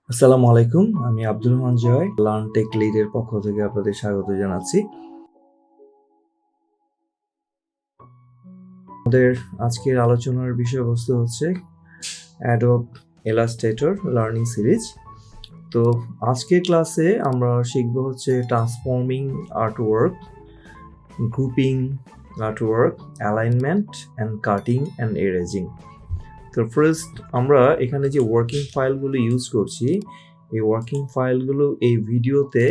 আসসালামু আলাইকুম, আমি আব্দুর রহমান জয় লার্ন টেক লিডের পক্ষ থেকে আপনাদের স্বাগত জানাচ্ছি। আমাদের আজকের আলোচনার বিষয়বস্তু হচ্ছে Adobe Illustrator লার্নিং সিরিজ। তো আজকের ক্লাসে আমরা শিখব হচ্ছে transforming artwork, grouping artwork, alignment and cutting and erasing. তো ফার্স্ট আমরা এখানে যে ওয়ার্কিং ফাইলগুলো ইউজ করছি, এই ওয়ার্কিং ফাইলগুলো এই ভিডিওতে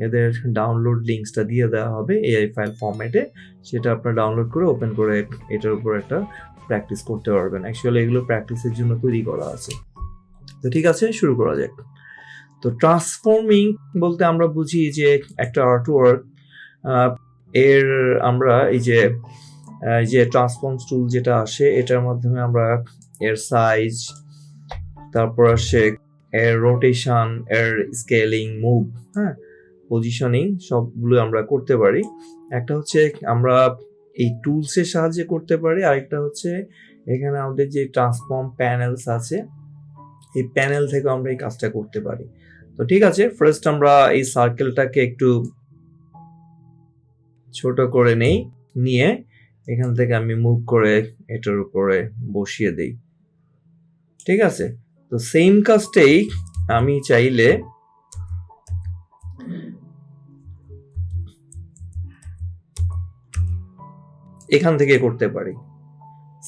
এদের ডাউনলোড লিঙ্কসটা দিয়ে দেওয়া হবে এআই ফাইল ফরম্যাটে। সেটা আপনারা ডাউনলোড করে ওপেন করে এটার উপর একটা প্র্যাকটিস করতে পারবেন। অ্যাকচুয়ালি এগুলো প্র্যাকটিসের জন্য তৈরি করা আছে। তো ঠিক আছে, শুরু করা যাক। তো ট্রান্সফর্মিং বলতে আমরা বুঝি যে একটা আর্টওয়ার্ক এর আমরা এই যে ট্রান্সফর্ম টুল যেটা আসে এটার মাধ্যমে আমরা এর সাইজ, তারপর আসে এর রোটেশন, এর স্কেলিং, মুভ, পজিশনিং সবগুলো আমরা করতে পারি। একটা হচ্ছে আমরা এই টুলসের সাহায্যে করতে পারি, আরেকটা হচ্ছে এখানে আমাদের যে ট্রান্সফর্ম প্যানেলস আছে এই প্যানেল থেকে আমরা এই কাজটা করতে পারি। তো ঠিক আছে, ফার্স্ট আমরা এই সার্কেলটাকে একটু ছোট করে নিয়ে এখান থেকে আমি মুভ করে এটার উপরে বসিয়ে দেই। ঠিক আছে, তো সেম কাজটাই আমি চাইলে এখান থেকে করতে পারি।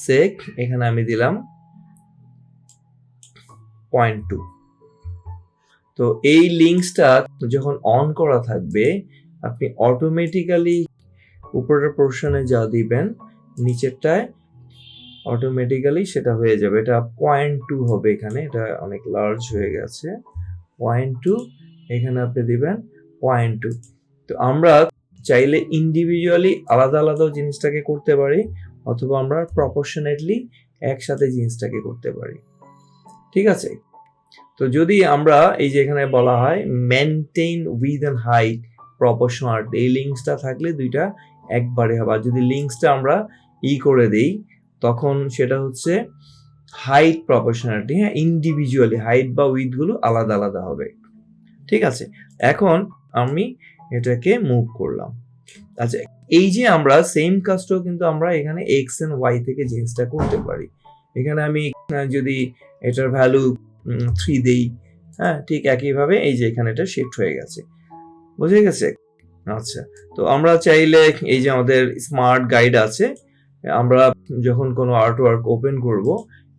সেক এখানে আমি দিলাম 0.2। তো এই লিঙ্কসটা যখন অন করা থাকবে আপনি অটোমেটিক্যালি উপরের পোর্শনে যা দিবেন নিচেরটায় অটোমেটিক্যালি সেটা হয়ে যাবে। এটা 0.2 হবে, এখানে এটা অনেক লার্জ হয়ে গেছে। 0.2 এখানে আপনি দিবেন 0.2। তো আমরা চাইলে ইন্ডিভিজুয়ালি আলাদা আলাদা জিনিসটাকে করতে পারি, অথবা আমরা প্রপোর্শনেটলি একসাথে জিনিসটাকে করতে পারি। ঠিক আছে, তো যদি আমরা এই যে এখানে বলা হয় maintain with and height proportional, এই লিঙ্কসটা থাকলে দুইটা একবারে হবে। আর যদি লিঙ্কসটা আমরা করে দেই তখন সেটা হচ্ছে হাইট প্রপোর্শনালিটি, ইন্ডিভিজুয়ালি হাইট বা উইথ গুলো আলাদা আলাদা হবে। ঠিক আছে, এখন আমি এটাকে মুভ করলাম। আচ্ছা, এই যে আমরা সেম কাজটাও কিন্তু আমরা এখানে এক্স এন্ড ওয়াই থেকে জিনিসটা করতে পারি। এখানে আমি যদি এটার ভ্যালু 3 দেই, ঠিক একইভাবে এই যে এখানে এটা শিফট হয়ে গেছে। বুঝে গেছে? আচ্ছা, তো আমরা চাইলে এই যে আমাদের স্মার্ট গাইড আছে, আমরা যখন কোনো আর্টওয়ার্ক ওপেন করব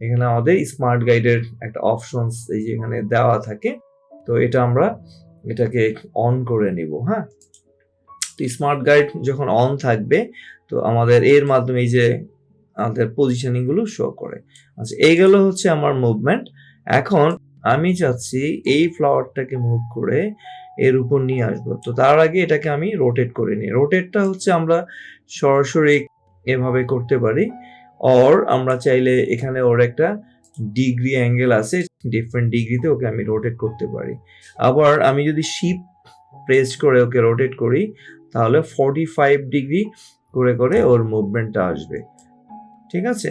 এখানে আমাদের স্মার্ট গাইডের একটা অপশনস এই যে এখানে দেওয়া থাকে। তো এটা আমরা এটাকে অন করে নিব। তো স্মার্ট গাইড যখন অন থাকবে তো আমাদের এর মাধ্যমে এই যে আমাদের পজিশনিং গুলো শো করে। আচ্ছা, এইগুলো হচ্ছে আমার মুভমেন্ট। এখন আমি চাচ্ছি এই ফ্লাওয়ারটাকে মুভ করে এর উপর নিয়ে আসবো। তো তার আগে এটাকে আমি রোটেট করে নিই। রোটেটটা হচ্ছে আমরা সরাসরি এভাবে করতে পারি, অর আমরা চাইলে এখানে ওর একটা ডিগ্রি অ্যাঙ্গেল আছে, ডিফারেন্ট ডিগ্রিতে ওকে আমি রোটেট করতে পারি। আবার আমি যদি শিফট প্রেস করে ওকে রোটেট করি তাহলে 45 ডিগ্রি করে করে ওর মুভমেন্টটা আসবে। ঠিক আছে,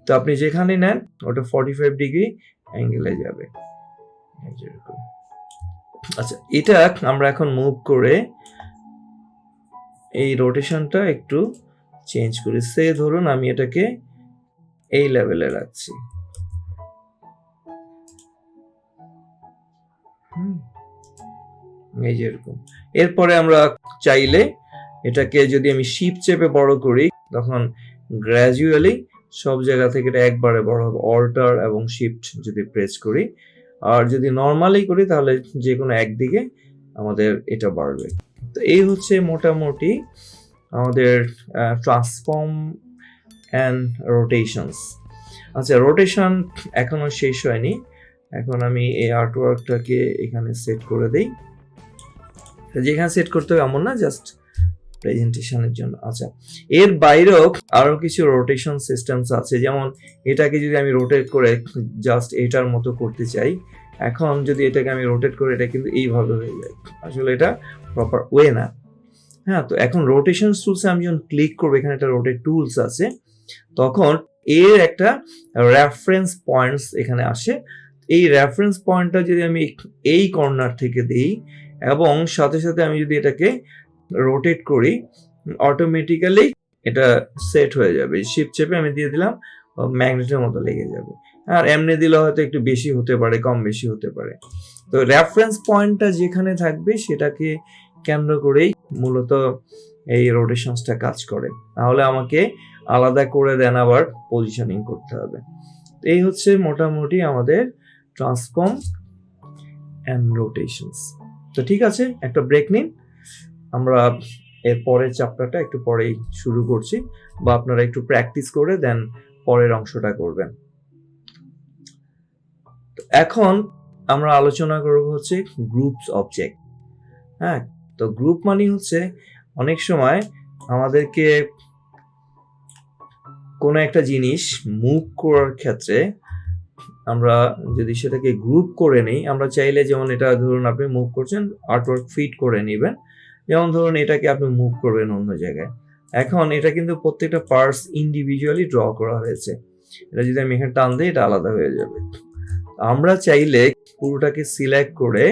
তো আপনি যেখানে নেন ওটা 45 ডিগ্রি অ্যাঙ্গেলে যাবে। আচ্ছা, এটা আমরা এখন মুভ করে এই রোটেশনটা একটু চেঞ্জ করি। সে ধরুন আমি এটাকে এই লেভেলে রাখছি। এই যে এরকম। এরপরে আমরা চাইলে এটাকে যদি আমি শিফট চেপে বড় করি তখন গ্র্যাজুয়ালি সব জায়গা থেকে এটা একবারে বড় হবে। অল্টার এবং শিফট যদি প্রেস করি, আর যদি নর্মালি করি তাহলে যে কোনো একদিকে আমাদের এটা বাড়বে। তো এই হচ্ছে মোটামুটি আমাদের ট্রান্সফর্ম অ্যান্ড রোটেশনস। আচ্ছা, রোটেশন এখনো শেষ হয়নি। এখন আমি এই আর্টওয়ার্কটাকে এখানে সেট করে দেই। যেখানে সেট করতে হবে এমন না, জাস্ট প্রেজেন্টেশনের জন্য। আচ্ছা, এর বাইরেও আরো কিছু রোটেশন সিস্টেমস আছে, যেমন এটাকে যদি আমি রোটেট করে জাস্ট এটার মতো করতে চাই, এখন যদি এটাকে আমি রোটেট করে এটা কিন্তু এইভাবে হয়ে যায়। আসলে এটা প্রপার ওয়ে না। তো এখন রোটেশন টুলসে আমি যখন ক্লিক করবো, এখানে একটা রোটেট টুলস আছে, তখন এর একটা রেফারেন্স পয়েন্টস এখানে আসে। এই রেফারেন্স পয়েন্টটা যদি আমি এই কর্নার থেকে দিই এবং সাথে সাথে আমি যদি এটাকে রোটেট করি, অটোমেটিক্যালি এটা সেট হয়ে যাবে। শিফট চেপে আমি দিয়ে দিলাম, ম্যাগনেটের মতো লেগে যাবে। আর এমনি দিলে হয়তো একটু বেশি হতে পারে, কম বেশি হতে পারে। তো রেফারেন্স পয়েন্টটা যেখানে থাকবে সেটাকে কেন্দ্র করেই মূলত এই রোটেশনসটা কাজ করে। তাহলে আমাকে আলাদা করে দেন আবার পজিশনিং করতে হবে। এই হচ্ছে মোটামুটি আমাদের ট্রান্সফর্ম অ্যান্ড রোটেশনস। তো ঠিক আছে, একটা ব্রেক নিন, আমরা এর পরের চ্যাপ্টারটা একটু পরেই শুরু করছি, বা আপনারা একটু প্র্যাকটিস করে দেন পরের অংশটা করবেন। এখন আমরা আলোচনা করব হচ্ছে গ্রুপস অবজেক্ট। হ্যাঁ, তো গ্রুপ মানে হচ্ছে অনেক সময় আমাদেরকে কোনো একটা জিনিস মুভ করার ক্ষেত্রে আমরা যদি সেটাকে গ্রুপ করে নিই, আমরা চাইলে যেমন এটা ধরুন আপনি মুভ করছেন, আর্টওয়ার্ক ফিট করে নেবেন, যেমন ধরুন এটাকে আপনি মুভ করবেন অন্য জায়গায়। এখন এটা কিন্তু প্রত্যেকটা পার্টস ইন্ডিভিজুয়ালি ড্র করা হয়েছে। এটা যদি আমি এখানে টান দিই, এটা আলাদা হয়ে যাবে। আমরা চাইলে পুরোটাকে সিলেক্ট করে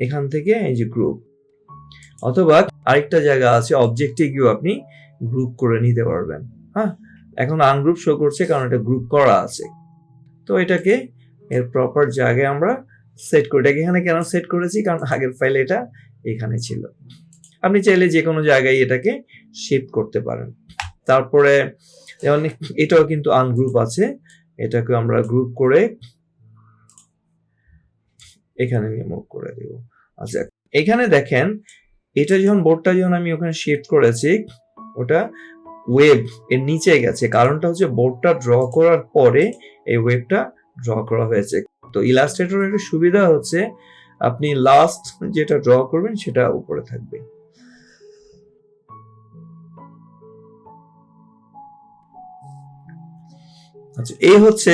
এখান থেকে এই যে গ্রুপ, অথবা আরেকটা জায়গা আছে অবজেক্টে গিয়েও আপনি গ্রুপ করে নিতে পারবেন। হ্যাঁ, এখন আনগ্রুপ শো করছে কারণ এটা গ্রুপ করা আছে। তো এটাকে এর প্রপার জায়গায় আমরা সেট করি। এটাকে এখানে কেন সেট করেছি, কারণ আগের ফাইলে এটা এখানে ছিল। আপনি চাইলে যে কোনো জায়গায় এটাকে শিফট করতে পারেন। তারপরে যেমন এটাও কিন্তু আনগ্রুপ আছে, এটাকে আমরা গ্রুপ করে এখানে নিয়ে মুভ করে দেব। আচ্ছা, এখানে দেখেন এটা যখন বোর্ডটা যখন আমি ওখানে শিফট করেছি, ওটা ওয়েব এর নিচে গেছে। কারণটা হচ্ছে বোর্ডটা ড্র করার পরে এই ওয়েবটা ড্র করা হয়েছে। তো ইলাস্ট্রেটরের একটা সুবিধা হচ্ছে আপনি লাস্ট যেটা ড্র করবেন সেটা উপরে থাকবে। আচ্ছা, এই হচ্ছে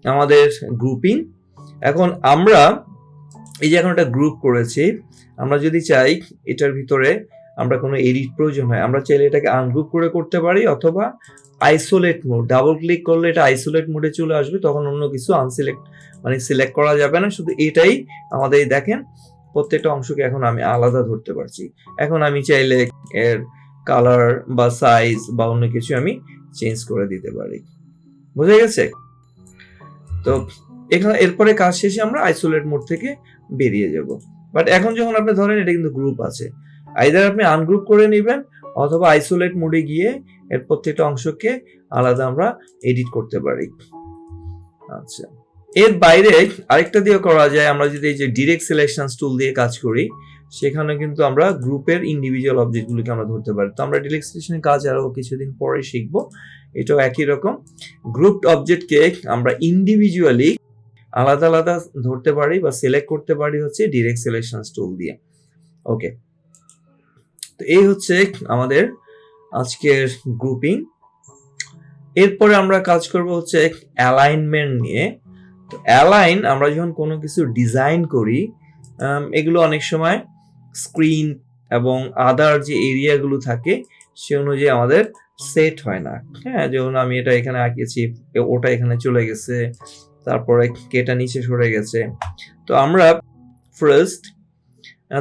আমাদের গ্রুপিং। এখন আমরা এই যে এখন একটা গ্রুপ করেছি, আমরা যদি চাই এটার ভিতরে আমরা কোনো এডিট প্রয়োজন হয়, আমরা চাইলে এটাকে আনগ্রুপ করে করতে পারি, অথবা আইসোলেট মোড, ডাবল ক্লিক করলে এটা আইসোলেট মোডে চলে আসবে, তখন অন্য কিছু আনসিলেক্ট মানে সিলেক্ট করা যাবে না, শুধু এটাই আমাদের। দেখেন প্রত্যেকটা অংশকে এখন আমি আলাদা ধরতে পারছি। এখন আমি চাইলে এর কালার বা সাইজ বা অন্য কিছু আমি চেঞ্জ করে দিতে পারি। বুঝে গেছে? তো এখানে এরপরে কাজ শেষে আমরা আইসোলেট মোড থেকে বেরিয়ে যাব। বাট এখন যখন আপনি ধরেন এটা কিন্তু গ্রুপ আছে, আইদার আপনি আনগ্রুপ করে নেবেন অথবা আইসোলেট মোডে গিয়ে এর প্রত্যেকটা অংশকে আলাদা আমরা এডিট করতে পারি। আচ্ছা, এর বাইরে আরেকটা দিয়ে করা যায়, আমরা যদি এই যে ডিরেক্ট সিলেকশন টুল দিয়ে কাজ করি, সেখানে কিন্তু আমরা গ্রুপের ইন্ডিভিজুয়াল অবজেক্টগুলোকে আমরা ধরতে পারি। তো আমরা ডিরেক্ট সিলেকশনের কাজ আরো কিছুদিন পরে শিখবো। এটাও একই রকম, গ্রুপড অবজেক্টকে আমরা ইন্ডিভিজুয়ালি আলাদা আলাদা ধরতে পারি বা সিলেক্ট করতে পারি হচ্ছে ডিরেক্ট সিলেকশন টুল দিয়ে। ওকে, তো এই হচ্ছে আমাদের আজকের গ্রুপিং। এরপরে আমরা কাজ করব হচ্ছে অ্যালাইনমেন্ট নিয়ে। তো অ্যালাইন আমরা যখন কোনো কিছু ডিজাইন করি, এগুলো অনেক সময় স্ক্রিন এবং আদার যে এরিয়াগুলো থাকে সে অনুযায়ী আমাদের সেট হয় না। হ্যাঁ, যেমন আমি এটা এখানে আঁকিয়েছি, ওটা এখানে চলে গেছে, তারপরে কেটা নিচে সরে গেছে। তো আমরা ফার্স্ট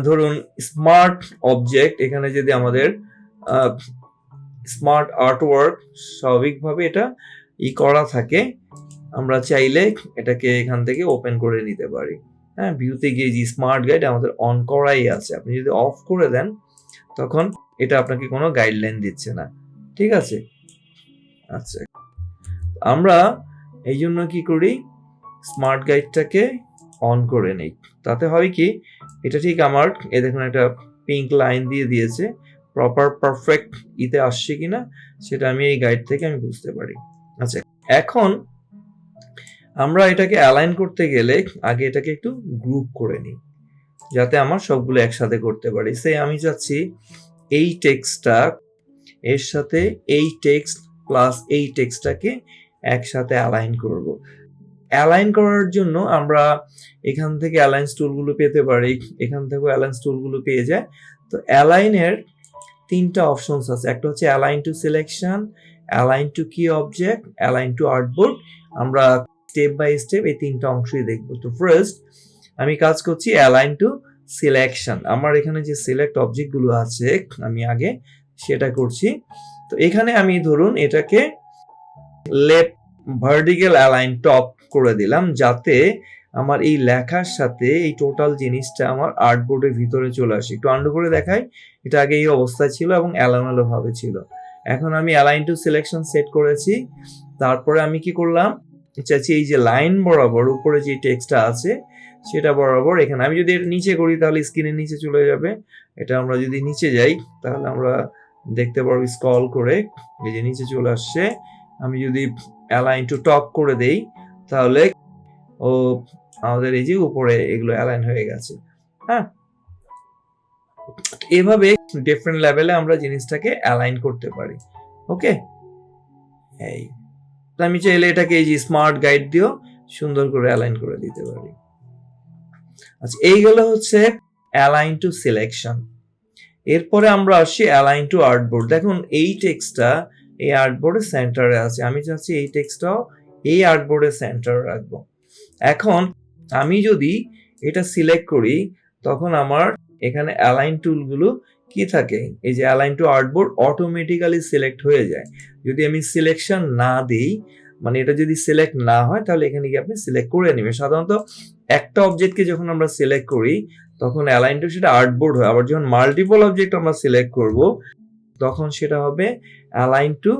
ধরুন স্মার্ট অবজেক্ট, এখানে যদি আমাদের স্মার্ট আর্টওয়ার্ক স্বাভাবিকভাবে এটা করা থাকে, আমরা চাইলে এটাকে এখান থেকে ওপেন করে নিতে পারি। হ্যাঁ, ভিউতে গিয়ে যে স্মার্ট গাইড আমাদের অন করাই আছে, আপনি যদি অফ করে দেন তখন এটা আপনাকে কোনো গাইডলাইন দিচ্ছে না। ঠিক আছে? আচ্ছা, আমরা এই জন্য কি করি, স্মার্ট গাইডটাকে অন করে নেই। তাতে হয় কি, এটা ঠিক আমার এই দেখুন একটা পিঙ্ক লাইন দিয়ে দিয়েছে, প্রপার পারফেক্ট ইতে আসছে কিনা সেটা আমি এই গাইড থেকে আমি বুঝতে পারি। আচ্ছা, এখন আমরা এটাকে অ্যালাইন করতে গেলে আগে এটাকে একটু গ্রুপ করে নিই, যাতে আমার সবগুলো একসাথে করতে পারি। সে আমি চাচ্ছি এই টেক্সটটা এর সাথে এই টেক্সট প্লাস এই টেক্সটটাকে একসাথে অ্যালাইন করব। অ্যালাইন করার জন্য আমরা এখান থেকে অ্যালাইন্স টুলগুলো পেতে পারি, এখান থেকেও অ্যালাইন্স টুলগুলো পেয়ে যায়। তো অ্যালাইনের তিনটা অপশনস আছে, একটা হচ্ছে align to selection, align two কি অবজেক্ট, অ্যালাইন টু আর্টবোর্ড। আমরা স্টেপ বাই স্টেপ এই তিনটা অংশই দেখব। তো ফার্স্ট আমি কাজ করছি অ্যালাইন টু সিলেকশন। আমার এখানে যে সিলেক্ট অবজেক্ট গুলো আছে আমি আগে সেটা করছি। তো এখানে আমি ধরুন এটাকে লেফট ভার্টিক্যাল অ্যালাইন টপ করে দিলাম, যাতে আমার এই লেখার সাথে এই টোটাল জিনিসটা আমার আর্টবোর্ডের ভিতরে চলে আসে। একটু আন্ডু করে দেখাই, এটা আগে এই অবস্থায় ছিল এবং এলোমেলো ভাবে ছিল। এখন আমি অ্যালাইন টু সিলেকশন সেট করেছি। তারপরে আমি কি করলাম, চাইছি এই যে লাইন বরাবর উপরে যে টেক্সটটা আছে সেটা বরাবর এখানে, আমি যদি এটা নিচে করি তাহলে স্ক্রিনের নিচে চলে যাবে। এটা আমরা যদি নিচে যাই তাহলে আমরা দেখতে পারবো স্ক্রল করে এই যে নিচে চলে আসছে। আমি যদি অ্যালাইন টু টপ করে দেই তাহলে ও আমাদের এই যে উপরে এগুলো অ্যালাইন হয়ে গেছে। হ্যাঁ, এভাবে ডিফারেন্ট লেভেলে আমরা জিনিসটাকে অ্যালাইন করতে পারি। ওকে, এই আমি চাইলে এটাকে এই যে স্মার্ট গাইড দিয়েও সুন্দর করে অ্যালাইন করে দিতে পারি। আচ্ছা, এইগুলো হচ্ছে অ্যালাইন টু সিলেকশন। এরপরে আমরা আসছি অ্যালাইন টু আর্টবোর্ড। দেখুন এই টেক্সটটা এই আর্টবোর্ডের সেন্টারে আছে, আমি চাচ্ছি এই টেক্সটটাও এই আর্টবোর্ডের সেন্টারে রাখবো। এখন আমি যদি এটা সিলেক্ট করি তখন আমার এখানে অ্যালাইন টুলগুলো কি থাকে, এই যে align two artboard automatically select হয়ে যায়। যদি আমি সিলেকশন না দিই, মানে এটা যদি সিলেক্ট না হয় তাহলে এখানে গিয়ে আপনি সিলেক্ট করে নেবেন। সাধারণত একটা অবজেক্টকে যখন আমরা সিলেক্ট করি তখন অ্যালাইন টু সেটা আর্টবোর্ড হয়, আবার যখন মাল্টিপল অবজেক্ট আমরা সিলেক্ট করব তখন সেটা হবে অ্যালাইন টু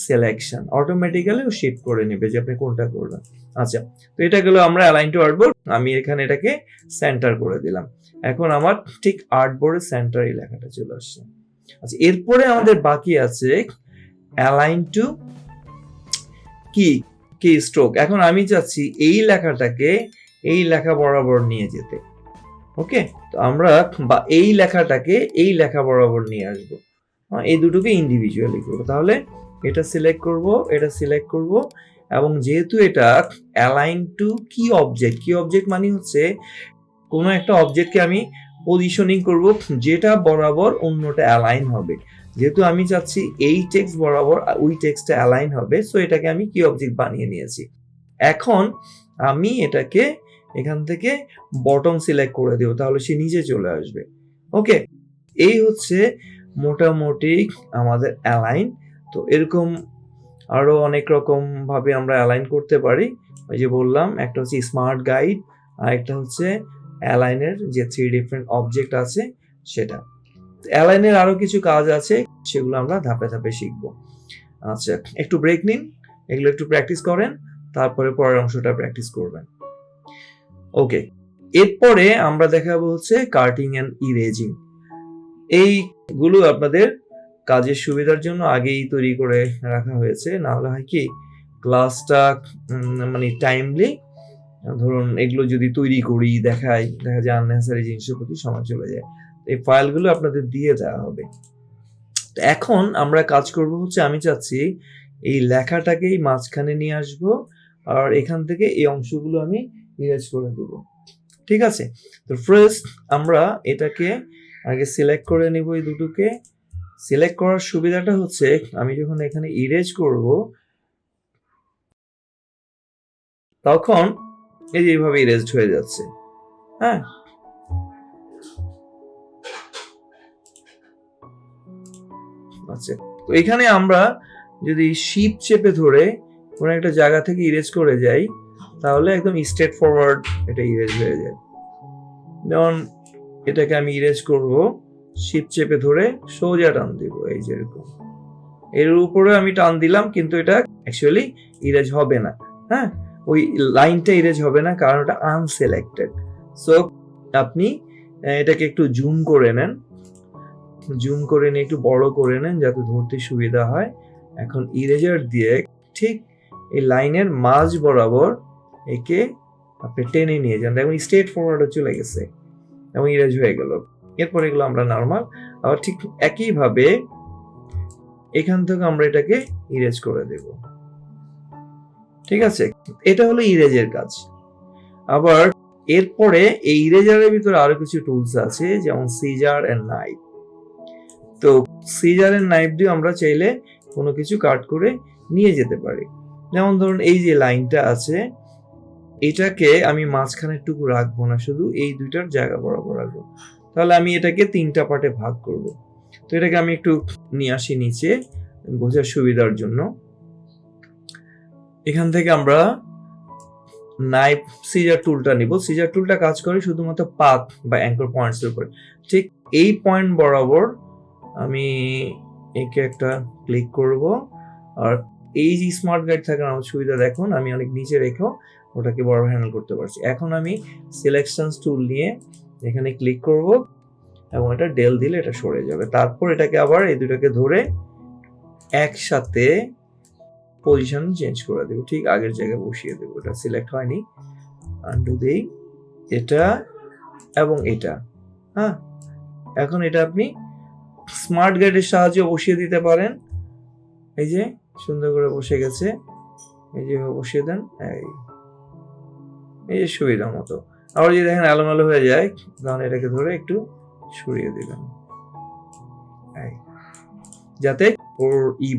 সিলেকশন, অটোমেটিক্যালি ও শিফট করে নেবে যে আপনি কোনটা করবেন। আচ্ছা, তো এটা গেল আমরা অ্যালাইন টু আর্টবোর্ড, আমি এখানে এটাকে সেন্টার করে দিলাম। এখন আমার ঠিক আর্টবোর্ডের সেন্টার এই লেখাটা চলে আসছে। আচ্ছা, এরপরে আমাদের বাকি আছে অ্যালাইন টু কি স্ট্রোক। এখন আমি চাচ্ছি এই লেখাটাকে এই লেখা বরাবর নিয়ে যেতে। ওকে, তো আমরা বা এই লেখাটাকে এই লেখা বরাবর নিয়ে আসবো, এই দুটোকে ইন্ডিভিজুয়ালি করবো। তাহলে এটা সিলেক্ট করব, এটা সিলেক্ট করব, এবং যেহেতু এটা অ্যালাইন টু কি অবজেক্ট মানে হচ্ছে কোনো একটা অবজেক্টকে আমি পজিশনিং করব যেটা বরাবর অন্যটা অ্যালাইন হবে। যেহেতু আমি চাচ্ছি এই টেক্সট বরাবর ওই টেক্সটটা অ্যালাইন হবে, সো এটাকে আমি কি অবজেক্ট বানিয়ে নিয়েছি। এখন আমি এটাকে এখান থেকে বটম সিলেক্ট করে দেব, তাহলে সে নিচে চলে আসবে। ওকে, এই হচ্ছে মোটামুটি আমাদের অ্যালাইন। তো এরকম আরো অনেক রকম ভাবে আমরা অ্যালাইন করতে পারি। ওই যে বললাম, একটা হচ্ছে স্মার্ট গাইড, আর একটা হচ্ছে অ্যালাইনের যে 3 ডিফারেন্ট অবজেক্ট আছে সেটা। অ্যালাইনের আরো কিছু কাজ আছে, সেগুলো আমরা ধাপে ধাপে শিখবো। আচ্ছা, একটু ব্রেক নিন, এগুলো একটু প্র্যাকটিস করেন, তারপরে পরের অংশটা প্র্যাকটিস করবেন। ওকে, এরপরে আমরা দেখাবো হচ্ছে কাটিং এন্ড ইরেজিং। এইগুলো আপনাদের কাজের সুবিধার জন্য আগেই তৈরি করে রাখা হয়েছে, না হলে হয় কি ক্লাসটা মানে টাইমলি, ধরুন এগুলো যদি তৈরি করি দেখা যায় আননেসেসারি জিনিসের প্রতি সময় চলে যায়। এই ফাইলগুলো আপনাদের দিয়ে দেওয়া হবে। তো এখন আমরা কাজ করব হচ্ছে, আমি চাচ্ছি এই লেখাটাকেই মাঝখানে নিয়ে আসব, আর এখান থেকে এই অংশগুলো আমি ইরেজ করে দেব। ঠিক আছে, তো ফার্স্ট আমরা এটাকে আগে সিলেক্ট করে নিব। এই দুটোকে সিলেক্ট করার সুবিধাটা হচ্ছে, আমি যখন এখানে ইরেজ করব তখন এই যে এইভাবে ইরেজড হয়ে যাচ্ছে। হ্যাঁ, আচ্ছা, তো এখানে আমরা যদি শিপ চেপে ধরে কোনো একটা জায়গা থেকে ইরেজ করে যাই তাহলে একদম স্ট্রেট ফরওয়ার্ড এটা ইরেজ হয়ে যায়। যেমন এটাকে আমি ইরেজ করব, শিপ চেপে ধরে সোজা টান দিব, এই যে এরকম, এর উপরে আমি টান দিলাম কিন্তু এটা অ্যাকচুয়ালি ইরেজ হবে না। হ্যাঁ, ওই লাইনটা ইরেজ হবে না কারণ এটা আনসিলেক্টেড। সো আপনি এটাকে একটু জুম করে নেন, জুম করে নিয়ে একটু বড় করে নেন যাতে ধরতে সুবিধা হয়। এখন ইরেজার দিয়ে ঠিক এই লাইনের মাঝ বরাবর একে আপনি টেনে নিয়ে যান, দেখুন স্ট্রেট ফরওয়ার্ডে চলে গেছে এবং ইরেজ হয়ে গেল। এরপর এগুলো আমরা নর্মাল, আবার ঠিক একইভাবে এখান থেকে আমরা এটাকে ইরেজ করে দেব। ঠিক আছে, এটা হলো ইরেজের কাজ। আবার এরপরে এই ইরেজারের ভিতরে আরো কিছু টুলস আছে, যেমন সিজার এন্ড নাইফ। তো সিজার এন্ড নাইফ দিয়ে আমরা চাইলে কোনো কিছু কাট করে নিয়ে যেতে পারি। যেমন ধরুন এই যে লাইনটা আছে, এটাকে আমি মাঝখানের টুকু রাখবো না, শুধু এই দুইটার জায়গা বরাবর রাখবো। তাহলে আমি এটাকে 3টা পার্টে ভাগ করব। তো এটাকে আমি একটু নিয়ে আসি নিচে বোঝার সুবিধার জন্য। এখান থেকে আমরা নাইফ সিজার টুলটা নিব। সিজার টুলটা কাজ করে শুধুমাত্র পাথ বা অ্যাঙ্কর পয়েন্টসের উপরে। ঠিক এই পয়েন্ট বরাবর আমি একে একটা ক্লিক করব। আর এই যে স্মার্ট গাইড থাকার আমার সুবিধা দেখুন, আমি অনেক নিচে রেখেও ওটাকে বরাবর হ্যান্ডেল করতে পারছি। এখন আমি সিলেকশনস টুল নিয়ে এখানে ক্লিক করব এবং এটা ডেল দিলে এটা সরে যাবে। তারপর এটাকে আবার এই দুটাকে ধরে একসাথে পজিশন চেঞ্জ করে দেবো, ঠিক আগের জায়গায় বসিয়ে দেবো। এটা সিলেক্ট হয়নি, আনডু দেই, এটা এবং এটা। হ্যাঁ, এখন এটা আপনি স্মার্ট গাইডের সাহায্যে বসিয়ে দিতে পারেন। এই যে সুন্দর করে বসে গেছে, এই যে বসিয়ে দেন, এই যে সুবিধা মতো। আবার যদি দেখেন এলোমেলো হয়ে যায়, তখন এটাকে ধরে একটু সরিয়ে দিবেন, যাতে ওর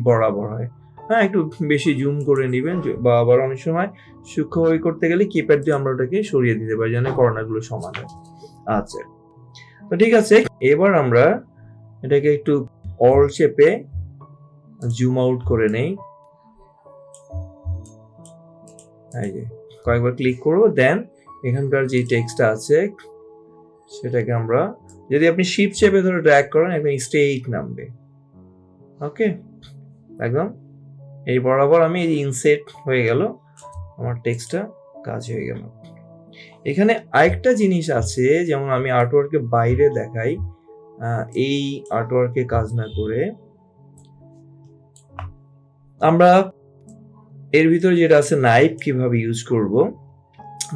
বরাবর হয়। হ্যাঁ, একটু বেশি জুম করে নেবেন, বা আবার অনেক সময় সূক্ষ্মভাবে করতে গেলে কিপ্যাড দিয়ে আমরা ওটাকে সরিয়ে দিতে পারি, যেন কর্নারগুলো সমান হয়। আচ্ছা, তো ঠিক আছে, এবার আমরা এটাকে একটু অল শেপে জুম আউট করে নেই। এই যে কয়েকবার ক্লিক করবো, দেন এখানকার যে টেক্সটটা আছে সেটাকে আমরা, যদি আপনি শিফট চেপে ধরে ড্র্যাগ করেন, একদম স্ট্রেইট নামবে। ওকে, একদম এই বরাবর আমি এই ইনসেট হয়ে গেল, আমার টেক্সটটা কাজ হয়ে গেল। এখানে আরেকটা জিনিস আছে, যেমন আমি আর্টওয়ার্কে বাইরে দেখাই, এই আর্টওয়ার্কে কাজ না করে আমরা এর ভিতরে যেটা আছে নাইফ কিভাবে ইউজ করব।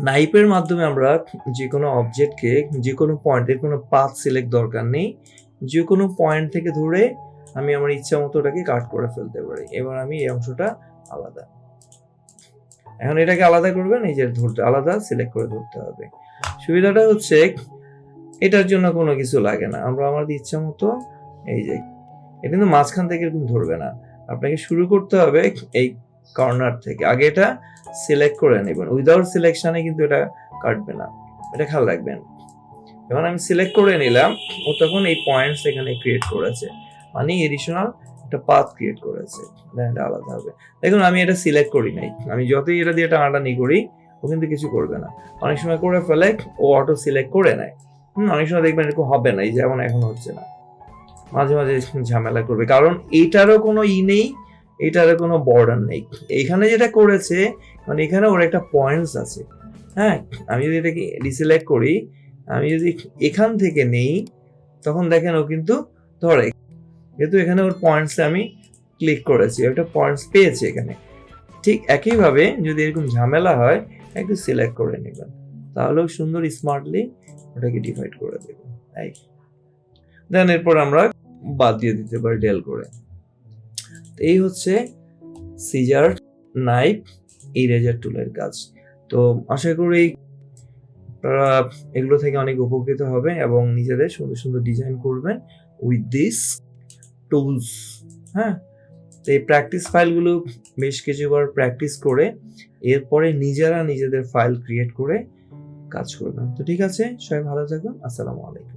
নাইফের মাধ্যমে আমরা যে কোনো অবজেক্টকে, যে কোনো পয়েন্টের কোনো পাথ সিলেক্ট দরকার নেই, যে কোনো পয়েন্ট থেকে ধরে আমি আমার ইচ্ছা মতো ওটাকে কাট করে ফেলতে পারি। এবার আমি এই অংশটা আলাদা, এখন এটাকে আলাদা করবেন, এই যে ধরতে আলাদা সিলেক্ট করে ধরতে হবে। সুবিধাটা হচ্ছে এটার জন্য কোনো কিছু লাগে না, আমরা আমাদের ইচ্ছা মতো, এই যে এটা কিন্তু মাঝখান থেকে এরকম ধরবে না, আপনাকে শুরু করতে হবে এই কর্নার থেকে। আগে এটা সিলেক্ট করে নেবেন, উইদাউট সিলেকশনে কিন্তু এটা কাটবে না, এটা খেয়াল রাখবেন। যখন আমি সিলেক্ট করে নিলাম, ও তখন এই পয়েন্টস এখানে ক্রিয়েট করেছে, মানে এডিশনাল একটা পাথ ক্রিয়েট করেছে, এটা আলাদা হবে। দেখুন আমি এটা সিলেক্ট করি নাই, আমি যতই এটা দিয়ে টানাটানি করি ও কিন্তু কিছু করবে না। অনেক সময় করে ফেলে ও অটো সিলেক্ট করে নেয়, অনেক সময় দেখবেন এরকম হবে না, এই যেমন এখন হচ্ছে না, মাঝে মাঝে ঝামেলা করবে, কারণ এটারও কোনো নেই, এটারও কোনো বর্ডার নেই। এখানে যেটা করেছে, মানে এখানে ওর একটা পয়েন্টস আছে। হ্যাঁ, আমি যদি এটাকে ডিসিলেক্ট করি, আমি যদি এখান থেকে নেই, তখন দেখেন ও কিন্তু ধরে, যেহেতু এখানে ওর পয়েন্টসে আমি ক্লিক করেছি, একটা পয়েন্টস পেয়েছে এখানে। ঠিক একইভাবে যদি এরকম ঝামেলা হয়, একটু সিলেক্ট করে নেবেন, তাহলেও সুন্দর স্মার্টলি ওটাকে ডিভাইড করে দেবেন। দেন এরপর আমরা বাদ দিয়ে দিতে পারি ডেল করে। এই হচ্ছে সিজার, নাইফ, ইরেজার টুলের কাজ। তো আশা করি আপনারা এগুলো থেকে অনেক উপকৃত হবে এবং নিজেদের সুন্দর সুন্দর ডিজাইন করবেন উইথ দিস টুলস। হ্যাঁ, তো এই প্র্যাকটিস ফাইলগুলো বেশ কিছুবার প্র্যাকটিস করে এরপরে নিজেরা নিজেদের ফাইল ক্রিয়েট করে কাজ করবেন। তো ঠিক আছে, সবাই ভালো থাকুন, আসসালামু আলাইকুম।